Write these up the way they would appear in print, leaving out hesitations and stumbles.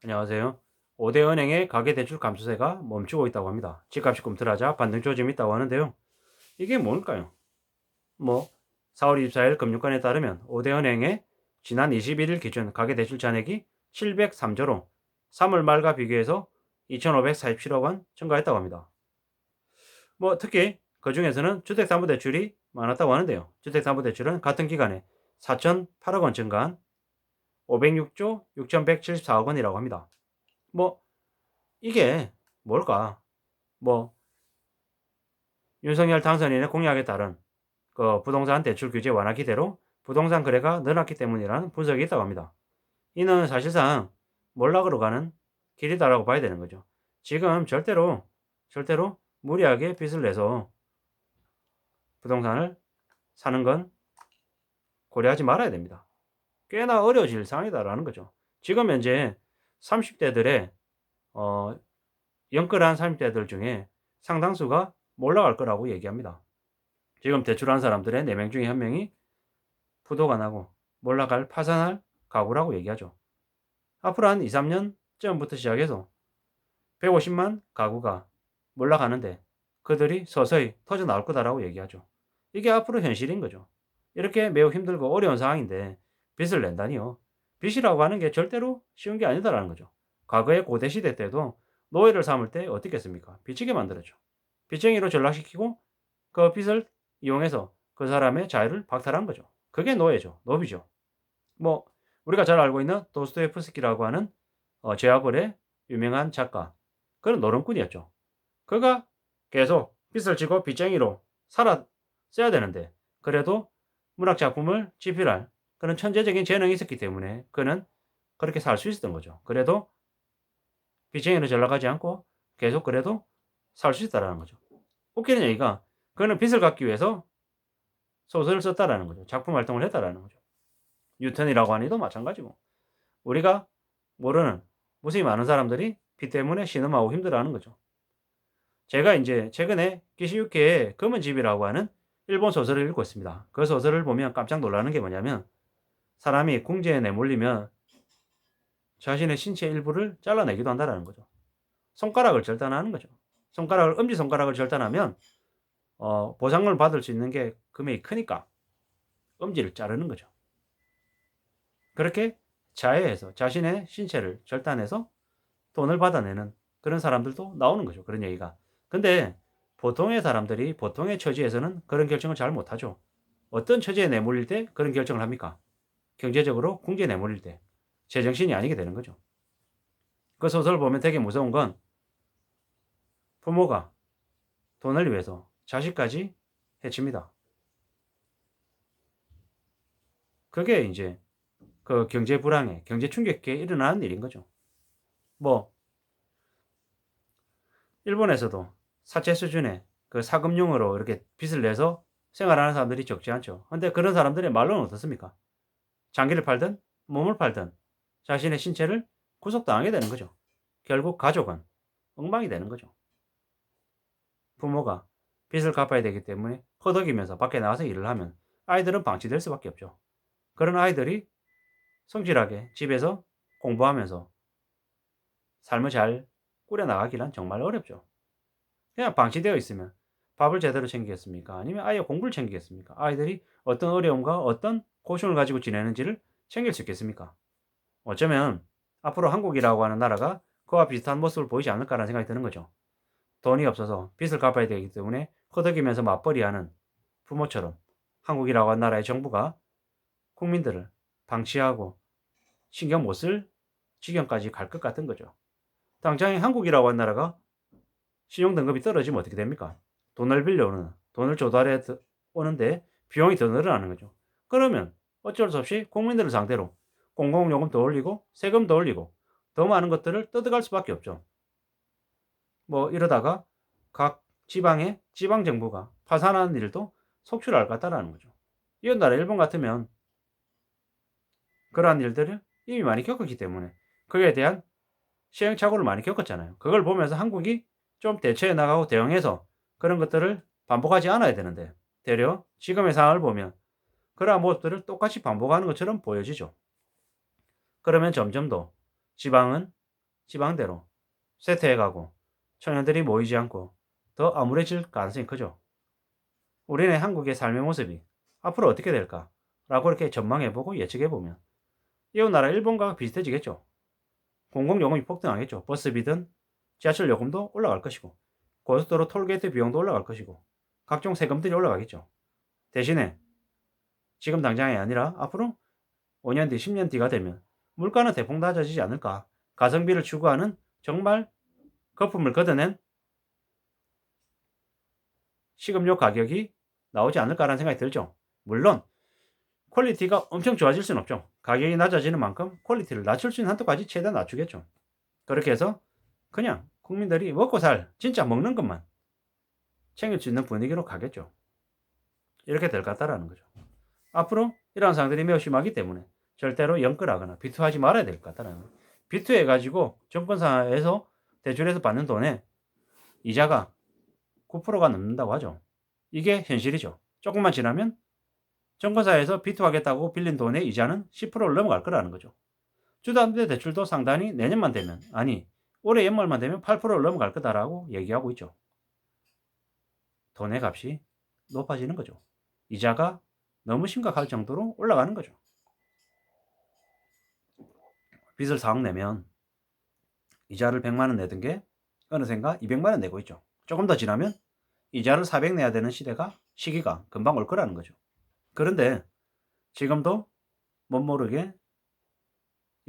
안녕하세요. 5대 은행의 가계대출 감소세가 멈추고 있다고 합니다. 집값이 꿈틀하자 반등 조짐이 있다고 하는데요. 이게 뭘까요? 뭐 4월 24일 금융권에 따르면 5대 은행의 지난 21일 기준 가계대출 잔액이 703조로 3월 말과 비교해서 2,547억 원 증가했다고 합니다. 특히 그중에서는 주택담보대출이 많았다고 하는데요. 주택담보대출은 같은 기간에 4,008억 원 증가한 506조 6,174억 원이라고 합니다. 뭐 이게 뭘까? 뭐 윤석열 당선인의 공약에 따른 그 부동산 대출 규제 완화 기대로 부동산 거래가 늘었기 때문이라는 분석이 있다고 합니다. 이는 사실상 몰락으로 가는 길이다라고 봐야 되는 거죠. 지금 절대로 무리하게 빚을 내서 부동산을 사는 건 고려하지 말아야 됩니다. 꽤나 어려워질 상황이다라는 거죠. 지금 현재 30대들의 어, 영끌한 30대들 중에 상당수가 몰락할 거라고 얘기합니다. 지금 대출한 사람들의 4명 중에 1명이 부도가 나고 몰락할 파산할 가구라고 얘기하죠. 앞으로 한 2, 3년 전부터 시작해서 150만 가구가 몰락하는데 그들이 서서히 터져 나올 거다라고 얘기하죠. 이게 앞으로 현실인 거죠. 이렇게 매우 힘들고 어려운 상황인데 빚을 낸다니요. 빚이라고 하는 게 절대로 쉬운 게 아니다라는 거죠. 과거의 고대시대 때도 노예를 삼을 때 어떻게 했습니까? 빚지게 만들었죠. 빚쟁이로 전락시키고 그 빚을 이용해서 그 사람의 자유를 박탈한 거죠. 그게 노예죠. 노비죠. 뭐 우리가 잘 알고 있는 도스토옙스키라고 하는 제아벌의 유명한 작가. 그런 노름꾼이었죠. 그가 계속 빚을 지고 빚쟁이로 살았어야 되는데 그래도 문학 작품을 집필할 그런 천재적인 재능이 있었기 때문에 그는 그렇게 살 수 있었던 거죠. 그래도 빚쟁이로 전락하지 않고 계속 그래도 살 수 있다라는 거죠. 웃기는 얘기가 그는 빚을 갚기 위해서 소설을 썼다라는 거죠. 작품 활동을 했다라는 거죠. 뉴턴이라고 하는 이도 마찬가지고. 우리가 모르는 무수히 많은 사람들이 빚 때문에 신음하고 힘들어하는 거죠. 제가 인제 최근에 기시유케의 검은 집이라고 하는 일본 소설을 읽고 있습니다. 그 소설을 보면 깜짝 놀라는 게 뭐냐면 사람이 궁지에 내몰리면 자신의 신체 일부를 잘라내기도 한다라는 거죠. 손가락을 절단하는 거죠. 엄지손가락을 절단하면 보상금을 받을 수 있는 게 금액이 크니까 엄지를 자르는 거죠. 그렇게 자해해서 자신의 신체를 절단해서 돈을 받아내는 그런 사람들도 나오는 거죠. 그런 얘기가. 근데 보통의 사람들이 보통의 처지에서는 그런 결정을 잘 못하죠. 어떤 처지에 내몰릴 때 그런 결정을 합니까? 경제적으로 궁지에 내몰릴 때. 제정신이 아니게 되는 거죠. 그 소설을 보면 되게 무서운 건 부모가 돈을 위해서 자식까지 해칩니다. 그게 이제 그 경제 불황에, 경제 충격기에 일어나는 일인 거죠. 뭐 일본에서도 사채 수준의 그 사금융으로 이렇게 빚을 내서 생활하는 사람들이 적지 않죠. 근데 그런 사람들의 말로는 어떻습니까? 장기를 팔든 몸을 팔든 자신의 신체를 구속당하게 되는 거죠. 결국 가족은 엉망이 되는 거죠. 부모가 빚을 갚아야 되기 때문에 허덕이면서 밖에 나가서 일을 하면 아이들은 방치될 수밖에 없죠. 그런 아이들이 성실하게 집에서 공부하면서 삶을 잘 꾸려나가기란 정말 어렵죠. 그냥 방치되어 있으면 밥을 제대로 챙기겠습니까? 아니면 아예 공부를 챙기겠습니까? 아이들이 어떤 어려움과 어떤 고충을 가지고 지내는지를 챙길 수 있겠습니까? 어쩌면 앞으로 한국이라고 하는 나라가 그와 비슷한 모습을 보이지 않을까라는 생각이 드는 거죠. 돈이 없어서 빚을 갚아야 되기 때문에 허덕이면서 맞벌이하는 부모처럼 한국이라고 하는 나라의 정부가 국민들을 방치하고 신경 못 쓸 지경까지 갈 것 같은 거죠. 당장에 한국이라고 하는 나라가 신용 등급이 떨어지면 어떻게 됩니까? 돈을 빌려오는, 돈을 조달해 오는데 비용이 더 늘어나는 거죠. 그러면 어쩔 수 없이 국민들을 상대로 공공요금 더 올리고 세금 더 올리고 더 많은 것들을 뜯어갈 수밖에 없죠. 이러다가 각 지방의 지방정부가 파산하는 일도 속출할 것 같다라는 거죠. 이런 나라 일본 같으면 그러한 일들을 이미 많이 겪었기 때문에 그에 대한 시행착오를 많이 겪었잖아요. 그걸 보면서 한국이 좀 대처해 나가고 대응해서 그런 것들을 반복하지 않아야 되는데 되려 지금의 상황을 보면 그러한 모습들을 똑같이 반복하는 것처럼 보여지죠. 그러면 점점 더 지방은 지방대로 쇠퇴해가고 청년들이 모이지 않고 더 암울해질 가능성이 크죠. 우리네 한국의 삶의 모습이 앞으로 어떻게 될까? 라고 이렇게 전망해보고 예측해보면 이웃 나라 일본과 비슷해지겠죠. 공공요금이 폭등하겠죠. 버스비든 지하철 요금도 올라갈 것이고 고속도로 톨게이트 비용도 올라갈 것이고 각종 세금들이 올라가겠죠. 대신에 지금 당장이 아니라 앞으로 5년 뒤, 10년 뒤가 되면 물가는 대폭 낮아지지 않을까. 가성비를 추구하는 정말 거품을 걷어낸 식음료 가격이 나오지 않을까라는 생각이 들죠. 물론 퀄리티가 엄청 좋아질 수는 없죠. 가격이 낮아지는 만큼 퀄리티를 낮출 수 있는 한도까지 최대한 낮추겠죠. 그렇게 해서 그냥 국민들이 먹고 살, 진짜 먹는 것만 챙길 수 있는 분위기로 가겠죠. 이렇게 될 것 같다라는 거죠. 앞으로 이러한 상황들이 매우 심하기 때문에 절대로 연끌하거나 비투하지 말아야 될 것 같다는 거예요. 비투해가지고 정권사에서 대출해서 받는 돈에 이자가 9%가 넘는다고 하죠. 이게 현실이죠. 조금만 지나면 정권사에서 비투하겠다고 빌린 돈의 이자는 10%를 넘어갈 거라는 거죠. 주담대 대출도 상단이 내년만 되면, 아니 올해 연말만 되면 8%를 넘어갈 거다라고 얘기하고 있죠. 돈의 값이 높아지는 거죠. 이자가 너무 심각할 정도로 올라가는 거죠. 빚을 4억 내면 이자를 100만 원 내던 게 어느샌가 200만 원 내고 있죠. 조금 더 지나면 이자를 400 내야 되는 시기가 금방 올 거라는 거죠. 그런데 지금도 못 모르게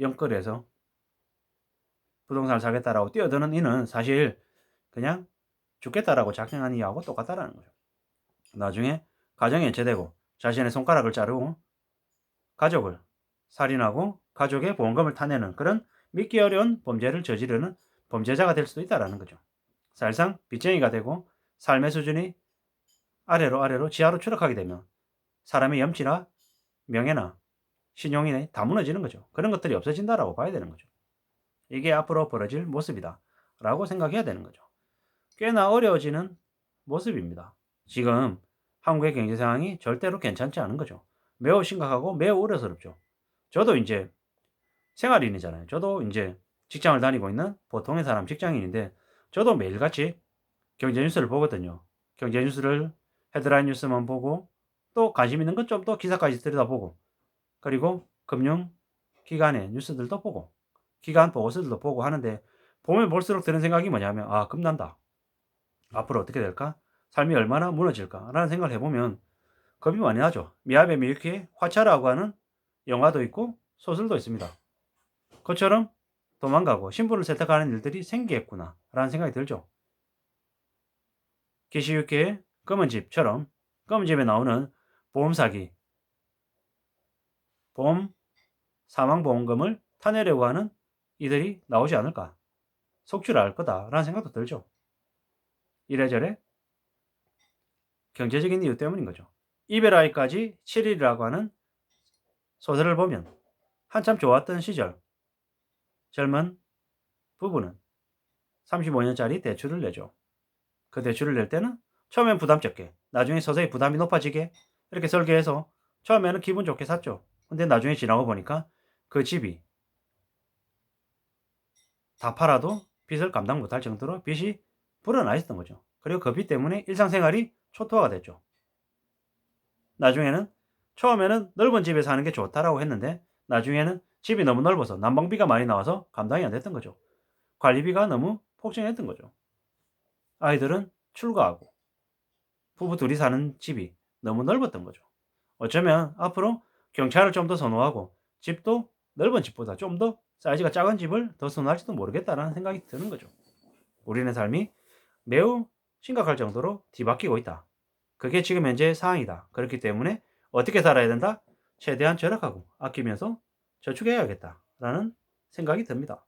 영끌해서 부동산을 사겠다라고 뛰어드는 이는 사실 그냥 죽겠다라고 작정한 이하고 똑같다라는 거죠. 나중에 가정이 해체되고 자신의 손가락을 자르고 가족을 살인하고 가족의 보험금을 타내는 그런 믿기 어려운 범죄를 저지르는 범죄자가 될 수도 있다라는 거죠. 사실상 빚쟁이가 되고 삶의 수준이 아래로 지하로 추락하게 되면 사람의 염치나 명예나 신용이 다 무너지는 거죠. 그런 것들이 없어진다라고 봐야 되는 거죠. 이게 앞으로 벌어질 모습이다 라고 생각해야 되는 거죠. 꽤나 어려워지는 모습입니다. 지금 한국의 경제 상황이 절대로 괜찮지 않은 거죠. 매우 심각하고 매우 우려스럽죠. 저도 이제 생활인이잖아요. 저도 이제 직장을 다니고 있는 보통의 사람 직장인인데 저도 매일같이 경제 뉴스를 보거든요. 경제 뉴스를 헤드라인 뉴스만 보고 또 관심 있는 건 좀 더 기사까지 들여다보고 그리고 금융 기관의 뉴스들도 보고 기관 보고서들도 보고 하는데 보면 볼수록 드는 생각이 뭐냐면 아 겁난다. 앞으로 어떻게 될까? 삶이 얼마나 무너질까? 라는 생각을 해보면 겁이 많이 나죠. 미야베 미유키의 화차라고 하는 영화도 있고 소설도 있습니다. 그처럼 도망가고 신분을 세탁하는 일들이 생기겠구나 라는 생각이 들죠. 기시유키의 검은 집처럼 검은 집에 나오는 보험 사기, 보험 사망보험금을 타내려고 하는 이들이 나오지 않을까. 속출할 거다라는 생각도 들죠. 이래저래 경제적인 이유 때문인 거죠. 이별하기까지 7일이라고 하는 소설을 보면 한참 좋았던 시절 젊은 부부는 35년짜리 대출을 내죠. 그 대출을 낼 때는 처음엔 부담 적게, 나중에 서서히 부담이 높아지게 이렇게 설계해서 처음에는 기분 좋게 샀죠. 근데 나중에 지나고 보니까 그 집이 다 팔아도 빚을 감당 못할 정도로 빚이 불어나 있었던 거죠. 그리고 그 빚 때문에 일상생활이 초토화가 됐죠. 나중에는 처음에는 넓은 집에 사는 게 좋다라고 했는데 나중에는 집이 너무 넓어서 난방비가 많이 나와서 감당이 안 됐던 거죠. 관리비가 너무 폭증했던 거죠. 아이들은 출가하고 부부 둘이 사는 집이 너무 넓었던 거죠. 어쩌면 앞으로 경찰을 좀 더 선호하고 집도 넓은 집보다 좀 더 사이즈가 작은 집을 더 선호할지도 모르겠다라는 생각이 드는 거죠. 우리네 삶이 매우 심각할 정도로 뒤바뀌고 있다. 그게 지금 현재 상황이다. 그렇기 때문에 어떻게 살아야 된다? 최대한 절약하고 아끼면서 저축해야겠다라는 생각이 듭니다.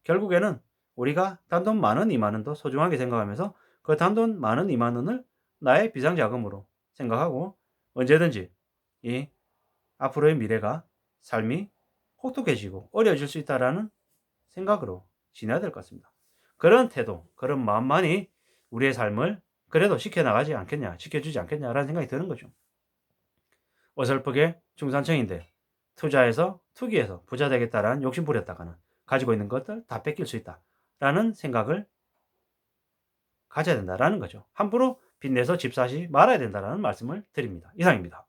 결국에는 우리가 단돈 10,000원, 20,000원도 소중하게 생각하면서 그 단돈 10,000원, 20,000원을 나의 비상자금으로 생각하고 언제든지 이 앞으로의 미래가 삶이 혹독해지고 어려워질 수 있다라는 생각으로 지내야 될 것 같습니다. 그런 태도, 그런 마음만이 우리의 삶을 그래도 지켜나가지 않겠냐, 지켜주지 않겠냐라는 생각이 드는 거죠. 어설프게 중산층인데 투자해서 투기해서 부자 되겠다라는 욕심 부렸다가는 가지고 있는 것들 다 뺏길 수 있다라는 생각을 가져야 된다라는 거죠. 함부로 빚내서 집 사지 말아야 된다라는 말씀을 드립니다. 이상입니다.